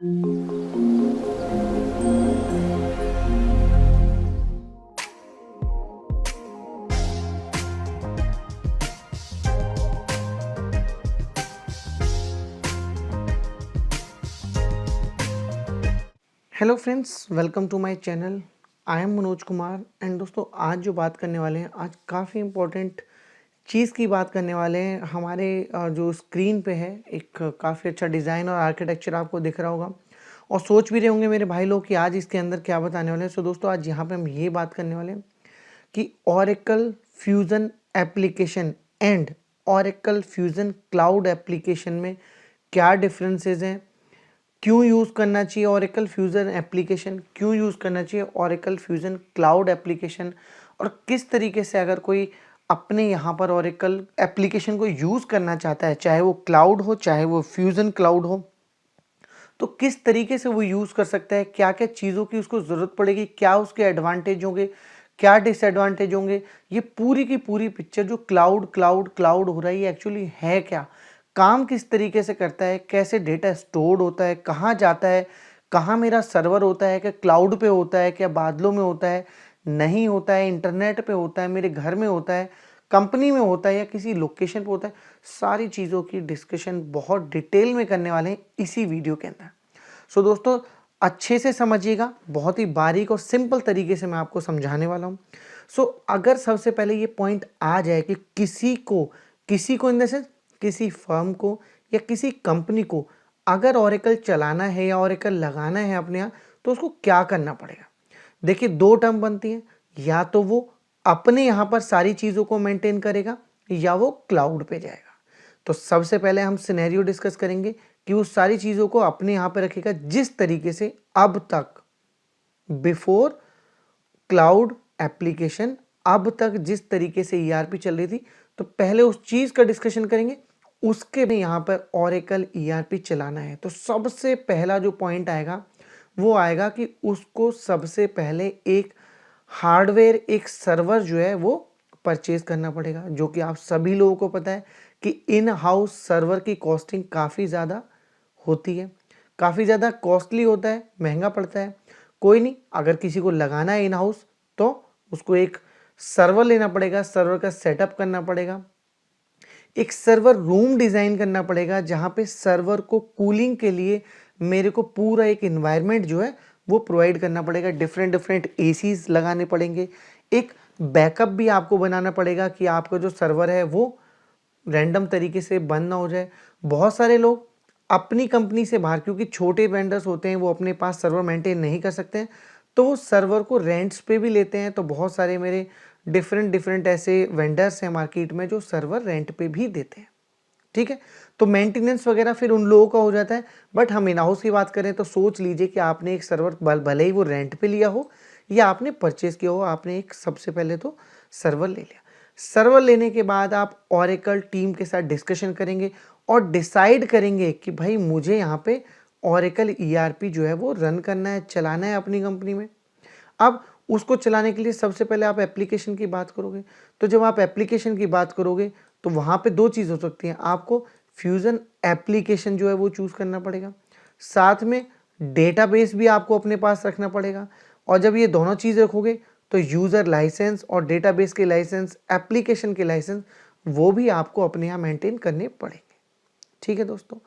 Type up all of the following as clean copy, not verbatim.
Hello friends, welcome to my channel. I am Manoj Kumar and दोस्तों, आज जो बात करने वाले हैं, आज काफ़ी इम्पोर्टेंट चीज़ की बात करने वाले हैं। हमारे जो स्क्रीन पे है एक काफ़ी अच्छा डिज़ाइन और आर्किटेक्चर आपको दिख रहा होगा और सोच भी रहे होंगे मेरे भाई लोग कि आज इसके अंदर क्या बताने वाले हैं। सो दोस्तों, आज यहाँ पे हम ये बात करने वाले हैं कि Oracle fusion application and Oracle fusion cloud application में क्या डिफरेंसेस हैं, क्यों यूज़ करना चाहिए ओरेकल फ्यूज़न एप्लीकेशन, क्यों यूज़ करना चाहिए ओरेकल फ्यूज़न क्लाउड एप्लीकेशन, और किस तरीके से अगर कोई अपने यहाँ पर ओरेकल एप्लीकेशन को यूज़ करना चाहता है, चाहे वो क्लाउड हो चाहे वो फ्यूज़न क्लाउड हो, तो किस तरीके से वो यूज़ कर सकता है, क्या क्या चीज़ों की उसको ज़रूरत पड़ेगी, क्या उसके एडवांटेज होंगे, क्या डिसएडवांटेज होंगे। ये पूरी की पूरी पिक्चर जो क्लाउड क्लाउड क्लाउड हो रहा है, ये एक्चुअली है क्या, काम किस तरीके से करता है, कैसे डेटा स्टोर्ड होता है, कहाँ जाता है, कहाँ मेरा सर्वर होता है, क्या क्लाउड पे होता है, क्या बादलों में होता है, नहीं होता है, इंटरनेट पे होता है, मेरे घर में होता है, कंपनी में होता है या किसी लोकेशन पे होता है। सारी चीज़ों की डिस्कशन बहुत डिटेल में करने वाले हैं इसी वीडियो के अंदर। सो दोस्तों, अच्छे से समझिएगा, बहुत ही बारीक और सिंपल तरीके से मैं आपको समझाने वाला हूँ। सो अगर सबसे पहले ये पॉइंट आ जाए कि किसी को इन द सेंस किसी फर्म को या किसी कंपनी को अगर ओरेकल चलाना है या ओरेकल लगाना है अपने यहाँ, तो उसको क्या करना पड़ेगा। देखिए, दो टर्म बनती हैं, या तो वो अपने यहाँ पर सारी चीज़ों को मेंटेन करेगा या वो क्लाउड पे जाएगा। तो सबसे पहले हम सिनेरियो डिस्कस करेंगे कि वो सारी चीज़ों को अपने यहाँ पे रखेगा जिस तरीके से अब तक बिफोर क्लाउड एप्लीकेशन, अब तक जिस तरीके से ईआरपी चल रही थी, तो पहले उस चीज़ का डिस्कशन करेंगे। उसके भी यहाँ पर ओरेकल ईआरपी चलाना है, तो सबसे पहला जो पॉइंट आएगा वो आएगा कि उसको सबसे पहले एक हार्डवेयर, एक सर्वर जो है वो परचेज करना पड़ेगा, जो कि आप सभी लोगों को पता है कि इन हाउस सर्वर की कॉस्टिंग काफ़ी ज़्यादा होती है, काफ़ी ज़्यादा कॉस्टली होता है, महंगा पड़ता है। कोई नहीं, अगर किसी को लगाना है इन हाउस तो उसको एक सर्वर लेना पड़ेगा, सर्वर का सेटअप करना पड़ेगा, एक सर्वर रूम डिज़ाइन करना पड़ेगा जहाँ पे सर्वर को कूलिंग के लिए मेरे को पूरा एक इन्वायरमेंट जो है वो प्रोवाइड करना पड़ेगा, डिफरेंट डिफरेंट एसीज लगाने पड़ेंगे, एक बैकअप भी आपको बनाना पड़ेगा कि आपका जो सर्वर है वो रैंडम तरीके से बंद ना हो जाए। बहुत सारे लोग अपनी कंपनी से बाहर, क्योंकि छोटे वेंडर्स होते हैं, वो अपने पास सर्वर मेंटेन नहीं कर सकते हैं, तो वो सर्वर को रेंट्स पे भी लेते हैं। तो बहुत सारे मेरे डिफरेंट डिफरेंट ऐसे वेंडर्स हैं मार्केट में जो सर्वर रेंट पे भी देते हैं। ठीक है, तो मेंटेनेंस वगैरह फिर उन लोगों का हो जाता है। बट हम इन हाउस की बात करें तो सोच लीजिए कि आपने एक सर्वर भले ही वो रेंट पे लिया हो या आपने परचेज किया हो, आपने एक सबसे पहले तो सर्वर ले लिया। सर्वर लेने के बाद आप ओरेकल टीम के साथ डिस्कशन करेंगे और डिसाइड करेंगे कि भाई मुझे यहाँ पे ओरेकल ईआरपी जो है वो रन करना है, चलाना है अपनी कंपनी में। अब उसको चलाने के लिए सबसे पहले आप एप्लीकेशन की बात करोगे। तो जब आप एप्लीकेशन की बात करोगे तो वहाँ पे दो चीज़ हो सकती हैं, आपको फ्यूज़न एप्लीकेशन जो है वो चूज़ करना पड़ेगा, साथ में डेटाबेस भी आपको अपने पास रखना पड़ेगा। और जब ये दोनों चीज़ रखोगे तो यूज़र लाइसेंस और डेटाबेस के लाइसेंस, एप्लीकेशन के लाइसेंस, वो भी आपको अपने यहाँ मेंटेन करने पड़ेंगे। ठीक है दोस्तों,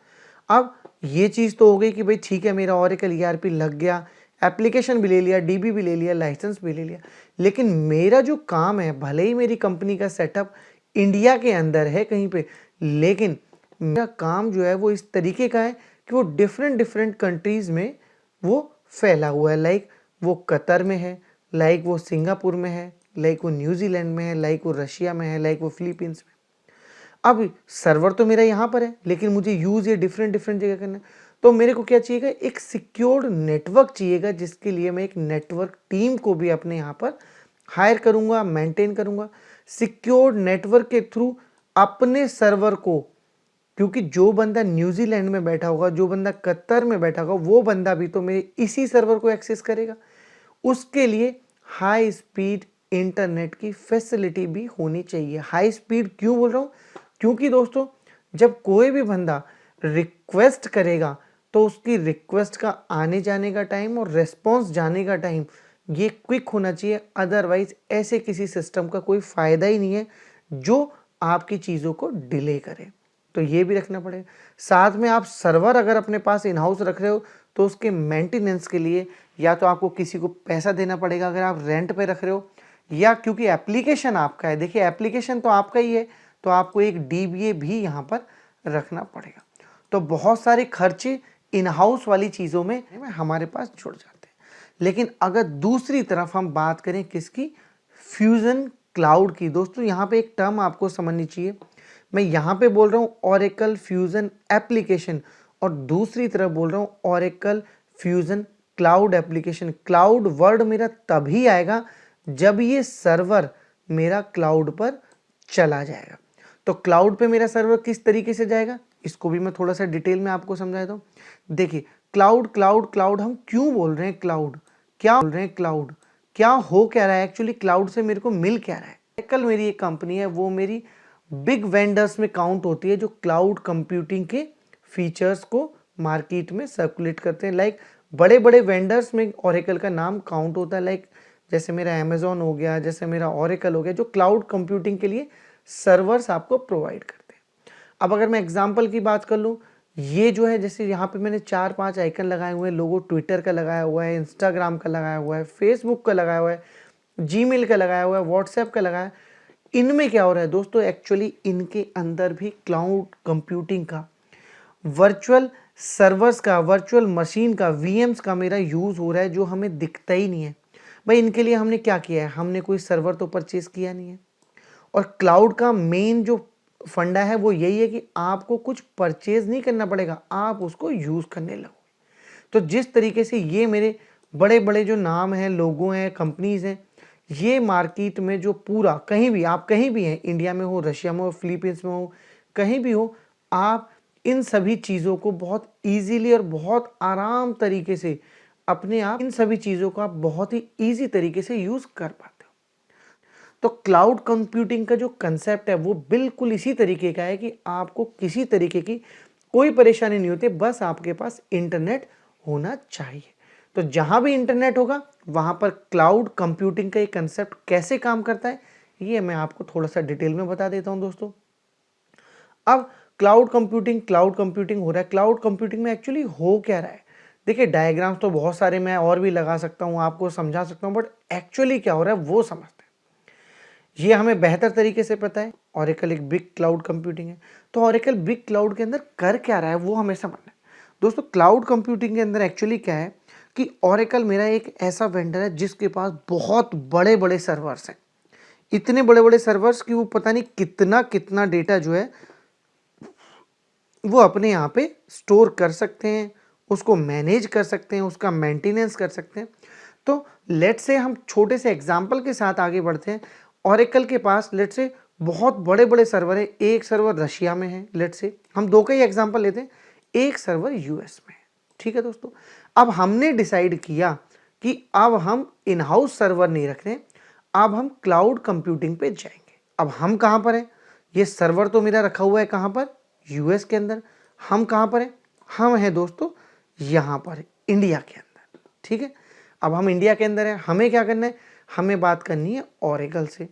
अब ये चीज़ तो हो गई कि भाई ठीक है, मेरा ओरेकल ईआरपी लग गया, एप्लीकेशन भी ले लिया, डीबी भी ले लिया, लाइसेंस भी ले लिया, लेकिन मेरा जो काम है, भले ही मेरी कंपनी का सेटअप इंडिया के अंदर है कहीं पे, लेकिन मेरा काम जो है वो इस तरीके का है कि वो डिफरेंट डिफरेंट कंट्रीज़ में वो फैला हुआ है। लाइक वो कतर में है, लाइक वो सिंगापुर में है, लाइक वो न्यूजीलैंड में है, लाइक वो रशिया में है, लाइक वो फिलीपींस में। अब सर्वर तो मेरा यहाँ पर है, लेकिन मुझे यूज़ ये डिफरेंट डिफरेंट जगह करना है। तो मेरे को क्या चाहिएगा, एक सिक्योर्ड नेटवर्क चाहिएगा, जिसके लिए मैं एक नेटवर्क टीम को भी अपने यहाँ पर हायर करूँगा, मेंटेन करूँगा। सिक्योर्ड नेटवर्क के थ्रू अपने सर्वर को, क्योंकि जो बंदा न्यूजीलैंड में बैठा होगा, जो बंदा कतर में बैठा होगा, वो बंदा भी तो मेरे इसी सर्वर को एक्सेस करेगा। उसके लिए हाई स्पीड इंटरनेट की फैसिलिटी भी होनी चाहिए। हाई स्पीड क्यों बोल रहा हूँ, क्योंकि दोस्तों जब कोई भी बंदा रिक्वेस्ट करेगा तो उसकी रिक्वेस्ट का आने जाने का टाइम और रिस्पॉन्स जाने का टाइम ये क्विक होना चाहिए। अदरवाइज ऐसे किसी सिस्टम का कोई फ़ायदा ही नहीं है जो आपकी चीज़ों को डिले करे। तो ये भी रखना पड़ेगा। साथ में आप सर्वर अगर अपने पास इन हाउस रख रहे हो तो उसके मेंटेनेंस के लिए या तो आपको किसी को पैसा देना पड़ेगा अगर आप रेंट पे रख रहे हो, या क्योंकि एप्लीकेशन आपका है, देखिए एप्लीकेशन तो आपका ही है, तो आपको एक डीबीए भी यहाँ पर रखना पड़ेगा। तो बहुत सारे खर्चे इन हाउस वाली चीज़ों में हमारे पास जुड़ जाते हैं। लेकिन अगर दूसरी तरफ हम बात करें किसकी, फ्यूजन क्लाउड की, दोस्तों यहाँ पे एक टर्म आपको समझनी चाहिए। मैं यहाँ पे बोल रहा हूँ ओरेकल फ्यूजन एप्लीकेशन और दूसरी तरफ बोल रहा हूँ Oracle fusion cloud application. Cloud word मेरा तभी आएगा जब ये सर्वर मेरा क्लाउड पर चला जाएगा। तो क्लाउड पे मेरा सर्वर किस तरीके से जाएगा, इसको भी मैं थोड़ा सा डिटेल में आपको समझा दूं। देखिए क्लाउड क्लाउड क्लाउड हम क्यों बोल रहे हैं क्लाउड, क्या बोल रहे हैं क्लाउड, क्या हो क्या रहा है, एक्चुअली क्लाउड से मेरे को मिल क्या रहा है। कल मेरी एक कंपनी है, वो मेरी बिग वेंडर्स में काउंट होती है जो क्लाउड कंप्यूटिंग के फीचर्स को मार्केट में सर्कुलेट करते हैं। लाइक बड़े बड़े वेंडर्स में ओरेकल का नाम काउंट होता है। लाइक जैसे मेरा अमेजोन हो गया, जैसे मेरा ओरेकल हो गया, जो क्लाउड कंप्यूटिंग के लिए सर्वर्स आपको प्रोवाइड करते हैं। अब अगर मैं एग्जांपल की बात कर लूँ, ये जो है जैसे यहाँ पे मैंने 4-5 आइकन लगाए हुए हैं, लोगो ट्विटर का लगाया हुआ है, इंस्टाग्राम का लगाया हुआ है, फेसबुक का लगाया हुआ है, जीमेल का लगाया हुआ है, व्हाट्सएप का लगाया है। इनमें क्या हो रहा है दोस्तों, एक्चुअली इनके अंदर भी क्लाउड कंप्यूटिंग का, वर्चुअल सर्वर्स का, वर्चुअल मशीन का, वीएम्स का मेरा यूज़ हो रहा है जो हमें दिखता ही नहीं है। भाई इनके लिए हमने क्या किया है, हमने कोई सर्वर तो परचेज किया नहीं है। और क्लाउड का मेन जो फंडा है वो यही है कि आपको कुछ परचेज नहीं करना पड़ेगा, आप उसको यूज़ करने लगो। तो जिस तरीके से ये मेरे बड़े बड़े जो नाम हैं, लोगो हैं, कंपनीज हैं, ये मार्केट में जो पूरा कहीं भी, आप कहीं भी हैं, इंडिया में हो, रशिया में हो, फिलीपींस में हो, कहीं भी हो, आप इन सभी चीज़ों को बहुत ईजीली और बहुत आराम तरीके से अपने आप इन सभी चीज़ों को आप बहुत ही ईजी तरीके से यूज़ कर पाते हो। तो क्लाउड कंप्यूटिंग का जो कंसेप्ट है वो बिल्कुल इसी तरीके का है कि आपको किसी तरीके की कोई परेशानी नहीं होती, बस आपके पास इंटरनेट होना चाहिए। तो जहां भी इंटरनेट होगा वहां पर क्लाउड कंप्यूटिंग का ये कंसेप्ट कैसे काम करता है ये मैं आपको थोड़ा सा डिटेल में बता देता हूं दोस्तों। अब क्लाउड कंप्यूटिंग हो रहा है। क्लाउड कंप्यूटिंग में एक्चुअली हो क्या रहा है, देखिए डायग्राम्स तो बहुत सारे मैं और भी लगा सकता हूं, आपको समझा सकता हूं, बट एक्चुअली क्या हो रहा है वो समझते हैं। ये हमें बेहतर तरीके से पता है, ओरेकल एक बिग क्लाउड कंप्यूटिंग है। तो ओरेकल बिग क्लाउड के अंदर कर क्या रहा है वो हमें समझना है। दोस्तों क्लाउड कंप्यूटिंग के अंदर एक्चुअली क्या है कि ओरेकल मेरा एक ऐसा वेंडर है जिसके पास बहुत बड़े बड़े सर्वर्स हैं। इतने बड़े बड़े सर्वर्स कि वो पता नहीं कितना कितना डेटा जो है वो अपने यहाँ पे स्टोर कर सकते हैं, उसको मैनेज कर सकते हैं, उसका मेंटेनेंस कर सकते हैं। तो लेट से हम छोटे से एग्जाम्पल के साथ आगे बढ़ते हैं। ओरेकल के पास लेट से बहुत बड़े बड़े सर्वर है। एक सर्वर रशिया में है, लेट से हम दो का ही एग्जाम्पल लेते हैं, एक सर्वर यूएस में है। ठीक है दोस्तों, अब हमने डिसाइड किया कि अब हम इन हाउस सर्वर नहीं रख रहे, अब हम क्लाउड कंप्यूटिंग पे जाएंगे। अब हम कहाँ पर हैं, ये सर्वर तो मेरा रखा हुआ है कहाँ पर, यूएस के अंदर। हम कहाँ पर हैं, हम हैं दोस्तों यहाँ पर इंडिया के अंदर। ठीक है, अब हम इंडिया के अंदर हैं, हमें क्या करना है, हमें बात करनी है ओरेकल से।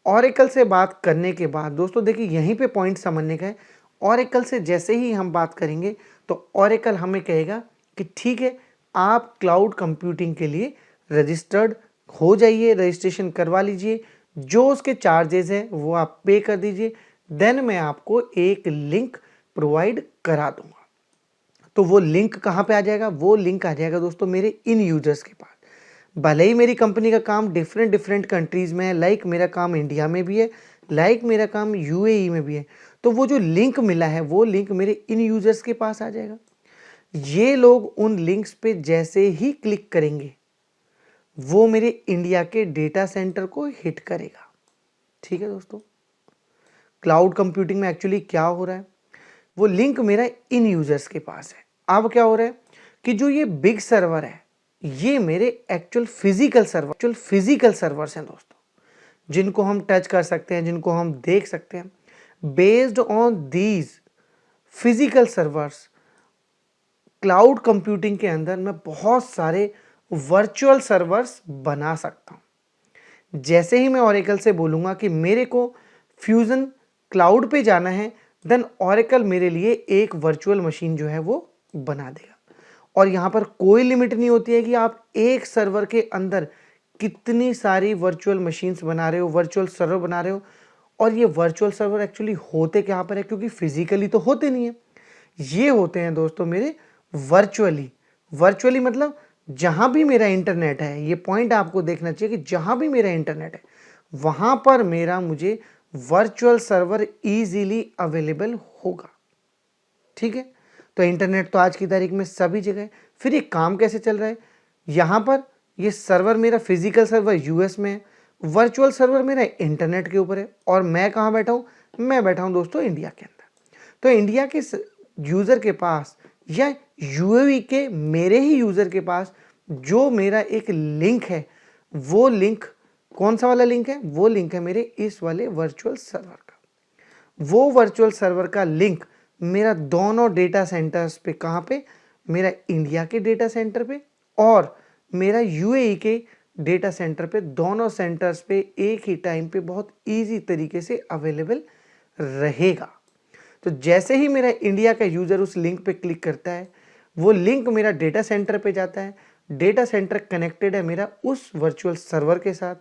ओरेकल से बात करने के बाद दोस्तों देखिए यहीं पे पॉइंट समझने का है। ओरेकल से जैसे ही हम बात करेंगे तो ओरेकल हमें कहेगा कि ठीक है आप क्लाउड कंप्यूटिंग के लिए रजिस्टर्ड हो जाइए, रजिस्ट्रेशन करवा लीजिए, जो उसके चार्जेस हैं वो आप पे कर दीजिए, देन मैं आपको एक लिंक प्रोवाइड करा दूंगा। तो वो लिंक कहाँ पे आ जाएगा, वो लिंक आ जाएगा दोस्तों मेरे इन यूजर्स के पास। भले ही मेरी कंपनी का काम डिफरेंट डिफरेंट कंट्रीज में है, लाइक मेरा काम इंडिया में भी है, लाइक मेरा काम यूएई में भी है, तो वो जो लिंक मिला है वो लिंक मेरे इन यूजर्स के पास आ जाएगा। ये लोग उन लिंक्स पे जैसे ही क्लिक करेंगे वो मेरे इंडिया के डेटा सेंटर को हिट करेगा। ठीक है दोस्तों, क्लाउड कंप्यूटिंग में एक्चुअली क्या हो रहा है, वो लिंक मेरा इन यूजर्स के पास है। अब क्या हो रहा है कि जो ये बिग सर्वर है ये मेरे एक्चुअल फिजिकल सर्वर्स हैं दोस्तों, जिनको हम टच कर सकते हैं, जिनको हम देख सकते हैं। Based on these physical servers cloud computing के अंदर मैं बहुत सारे वर्चुअल सर्वर्स बना सकता हूँ। जैसे ही मैं ओरेकल से बोलूँगा कि मेरे को फ्यूजन क्लाउड पे जाना है, देन ओरेकल मेरे लिए एक वर्चुअल मशीन जो है वो बना देगा। और यहाँ पर कोई लिमिट नहीं होती है कि आप एक सर्वर के अंदर कितनी सारी वर्चुअल मशीन्स बना रहे हो, वर्चुअल सर्वर बना रहे हो। और ये वर्चुअल सर्वर एक्चुअली होते कहाँ पर है, क्योंकि फिजिकली तो होते नहीं है, ये होते हैं दोस्तों मेरे वर्चुअली। वर्चुअली मतलब जहाँ भी मेरा इंटरनेट है, ये पॉइंट आपको देखना चाहिए कि जहाँ भी मेरा इंटरनेट है वहाँ पर मेरा मुझे वर्चुअल सर्वर इजीली अवेलेबल होगा। ठीक है, तो इंटरनेट तो आज की तारीख में सभी जगह है। फिर ये काम कैसे चल रहा है, यहाँ पर ये सर्वर मेरा फिजिकल सर्वर यूएस में है, वर्चुअल सर्वर मेरा इंटरनेट के ऊपर है, और मैं कहाँ बैठा हूँ, मैं बैठा हूँ दोस्तों इंडिया के अंदर। तो इंडिया के यूज़र के पास या यूएई के मेरे ही यूज़र के पास जो मेरा एक लिंक है, वो लिंक कौन सा वाला लिंक है, वो लिंक है मेरे इस वाले वर्चुअल सर्वर का। वो वर्चुअल सर्वर का लिंक मेरा दोनों डेटा सेंटर्स पे, कहाँ पे, मेरा इंडिया के डेटा सेंटर पे और मेरा यूएई के डेटा सेंटर पे, दोनों सेंटर्स पे एक ही टाइम पे बहुत इजी तरीके से अवेलेबल रहेगा। तो जैसे ही मेरा इंडिया का यूज़र उस लिंक पे क्लिक करता है, वो लिंक मेरा डेटा सेंटर पे जाता है, डेटा सेंटर कनेक्टेड है मेरा उस वर्चुअल सर्वर के साथ।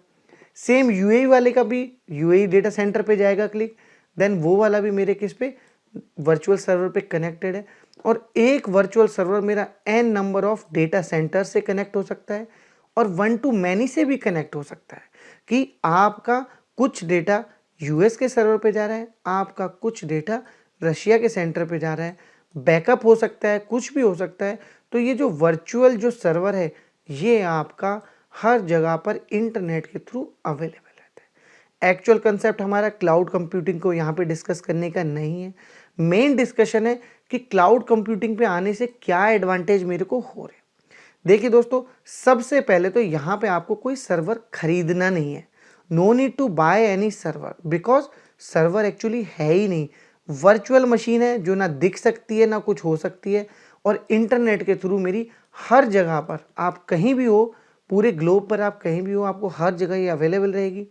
सेम यूएई वाले का भी यूएई डेटा सेंटर पे जाएगा क्लिक, देन वो वाला भी मेरे किस पे, वर्चुअल सर्वर पे कनेक्टेड है। और एक वर्चुअल सर्वर मेरा n number of data centre से कनेक्ट हो सकता है और वन टू मैनी से भी कनेक्ट हो सकता है कि आपका कुछ डेटा यूएस के सर्वर पे जा रहा है, आपका कुछ डेटा रशिया के सेंटर पे जा रहा है, बैकअप हो सकता है, कुछ भी हो सकता है। तो ये जो वर्चुअल जो सर्वर है, ये आपका हर जगह पर इंटरनेट के थ्रू अवेलेबल रहता है। एक्चुअल कंसेप्ट हमारा क्लाउड कंप्यूटिंग को यहाँ पे डिस्कस करने का नहीं है। मेन डिस्कशन है कि क्लाउड कंप्यूटिंग पे आने से क्या एडवांटेज मेरे को हो रहे हैं। देखिए दोस्तों, सबसे पहले तो यहाँ पे आपको कोई सर्वर खरीदना नहीं है। No need to buy any server, because server actually है ही नहीं। वर्चुअल मशीन है जो ना दिख सकती है ना कुछ हो सकती है, और इंटरनेट के थ्रू मेरी हर जगह पर, आप कहीं भी हो, पूरे ग्लोब पर आप कहीं भी हो, आपको हर जगह ये अवेलेबल रहेगी।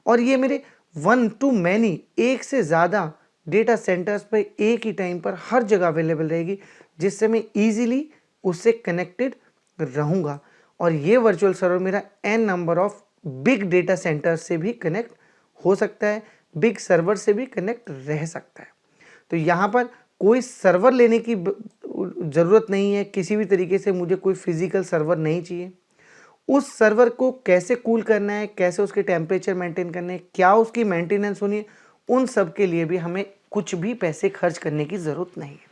और ये मेरे वन टू मैनी, एक से ज़्यादा डेटा सेंटर्स पर एक ही टाइम पर हर जगह अवेलेबल रहेगी, जिससे मैं ईजिली उससे कनेक्टेड रहूँगा। और ये वर्चुअल सर्वर मेरा n number of big data centres से भी कनेक्ट हो सकता है, बिग सर्वर से भी कनेक्ट रह सकता है। तो यहाँ पर कोई सर्वर लेने की ज़रूरत नहीं है, किसी भी तरीके से मुझे कोई फिजिकल सर्वर नहीं चाहिए। उस सर्वर को कैसे कूल करना है, कैसे उसके टेम्परेचर मेंटेन करने हैं, क्या उसकी मेंटेनेंस होनी है, उन सब के लिए भी हमें कुछ भी पैसे खर्च करने की ज़रूरत नहीं है।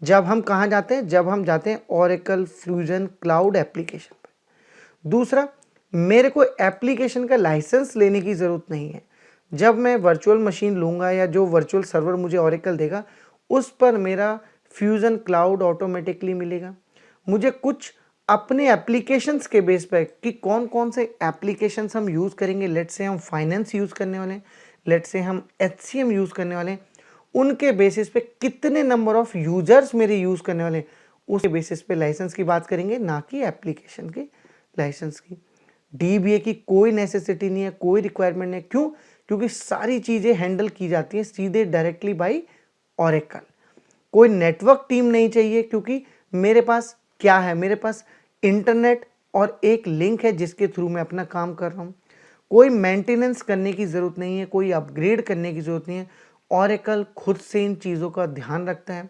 जब हम कहाँ जाते हैं, जब हम जाते हैं ओरेकल फ्यूजन क्लाउड एप्लीकेशन पर। दूसरा, मेरे को एप्लीकेशन का लाइसेंस लेने की ज़रूरत नहीं है। जब मैं वर्चुअल मशीन लूँगा या जो वर्चुअल सर्वर मुझे ओरेकल देगा, उस पर मेरा फ्यूजन क्लाउड ऑटोमेटिकली मिलेगा। मुझे कुछ अपने एप्लीकेशंस के बेस पर कि कौन कौन से एप्लीकेशंस हम यूज़ करेंगे, लेट्स से हम फाइनेंस यूज़ करने वाले हैं, लेट्स से हम HCM यूज़ करने वाले हैं, उनके बेसिस पे कितने नंबर ऑफ यूजर्स मेरे यूज़ करने वाले हैं, उसके बेसिस पे लाइसेंस की बात करेंगे, ना कि एप्लीकेशन के लाइसेंस की। DBA की कोई नेसेसिटी नहीं है, कोई रिक्वायरमेंट नहीं है। क्यों? क्योंकि सारी चीज़ें हैंडल की जाती हैं सीधे डायरेक्टली बाई ओरेकल। कोई नेटवर्क टीम नहीं चाहिए, क्योंकि मेरे पास क्या है, मेरे पास इंटरनेट और एक लिंक है जिसके थ्रू मैं अपना काम कर रहा हूँ। कोई मेंटेनेंस करने की ज़रूरत नहीं है, कोई अपग्रेड करने की ज़रूरत नहीं है। ओरेकल खुद से इन चीज़ों का ध्यान रखता है।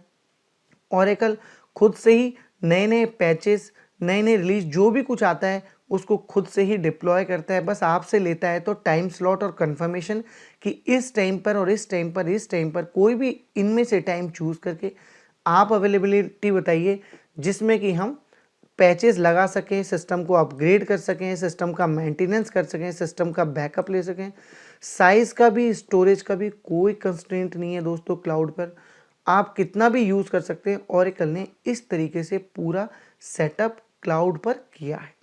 ओरेकल खुद से ही नए नए पैचेस, नए नए रिलीज जो भी कुछ आता है उसको खुद से ही डिप्लॉय करता है। बस आपसे लेता है तो टाइम स्लॉट और कंफर्मेशन कि इस टाइम पर और इस टाइम पर, इस टाइम पर कोई भी इनमें से टाइम चूज़ करके आप अवेलेबिलिटी बताइए, जिसमें कि हम पैचेस लगा सकें, सिस्टम को अपग्रेड कर सकें, सिस्टम का मेंटेनेंस कर सकें, सिस्टम का बैकअप ले सकें। साइज़ का भी, स्टोरेज का भी कोई कंस्ट्रेंट नहीं है दोस्तों क्लाउड पर, आप कितना भी यूज़ कर सकते हैं। ओरेकल ने इस तरीके से पूरा सेटअप क्लाउड पर किया है।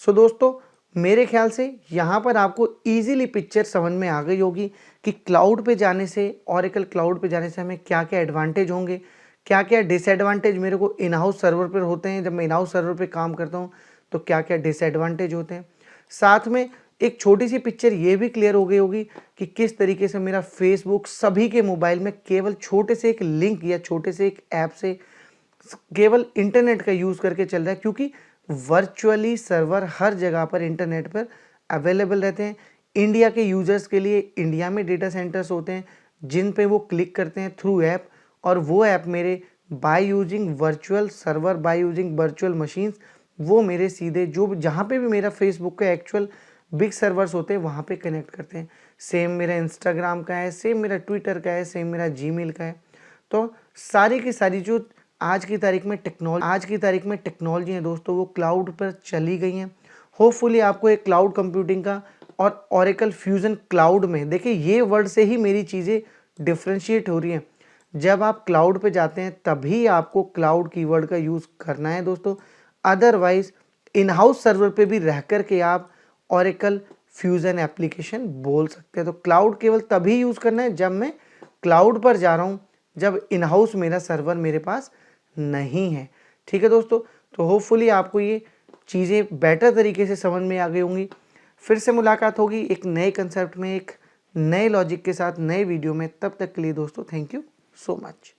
सो दोस्तों, मेरे ख्याल से यहाँ पर आपको ईजिली पिक्चर समझ में आ गई होगी कि क्लाउड पे जाने से, ओरेकल क्लाउड पे जाने से हमें क्या क्या एडवांटेज होंगे, क्या क्या डिसएडवांटेज मेरे को इन हाउस सर्वर पर होते हैं, जब मैं इन हाउस सर्वर पे काम करता हूँ तो क्या क्या डिसएडवांटेज होते हैं। साथ में एक छोटी सी पिक्चर ये भी क्लियर हो गई होगी कि किस तरीके से मेरा फेसबुक सभी के मोबाइल में केवल छोटे से एक लिंक या छोटे से एक ऐप से केवल इंटरनेट का यूज़ करके चल रहा है, क्योंकि वर्चुअली सर्वर हर जगह पर इंटरनेट पर अवेलेबल रहते हैं। इंडिया के यूजर्स के लिए इंडिया में डेटा सेंटर्स होते हैं जिन पे वो क्लिक करते हैं थ्रू ऐप, और वो ऐप मेरे by using virtual server, by using virtual machines, वो मेरे सीधे जो जहाँ पे भी मेरा फेसबुक का एक्चुअल बिग सर्वर्स होते हैं वहाँ पे कनेक्ट करते हैं। सेम मेरा इंस्टाग्राम का है, सेम मेरा ट्विटर का है, सेम मेरा जीमेल का है। तो सारी की सारी जो आज की तारीख में टेक्नोलॉजी है दोस्तों, वो क्लाउड पर चली गई हैं। होपफुली आपको एक क्लाउड कंप्यूटिंग का और ओरेकल फ्यूजन क्लाउड में, देखिए ये वर्ड से ही मेरी चीज़ें डिफ्रेंशिएट हो रही हैं। जब आप क्लाउड पे जाते हैं तभी आपको क्लाउड कीवर्ड का यूज़ करना है दोस्तों, अदरवाइज इन हाउस सर्वर पे भी रह कर के आप ओरेकल फ्यूजन एप्लीकेशन बोल सकते हैं। तो क्लाउड केवल तभी यूज़ करना है जब मैं क्लाउड पर जा रहा हूँ, जब इन हाउस मेरा सर्वर मेरे पास नहीं है। ठीक है दोस्तों, तो होपफुली आपको ये चीज़ें बेटर तरीके से समझ में आ गई होंगी। फिर से मुलाकात होगी एक नए कंसेप्ट में, एक नए लॉजिक के साथ, नए वीडियो में। तब तक के लिए दोस्तों थैंक यू सो मच।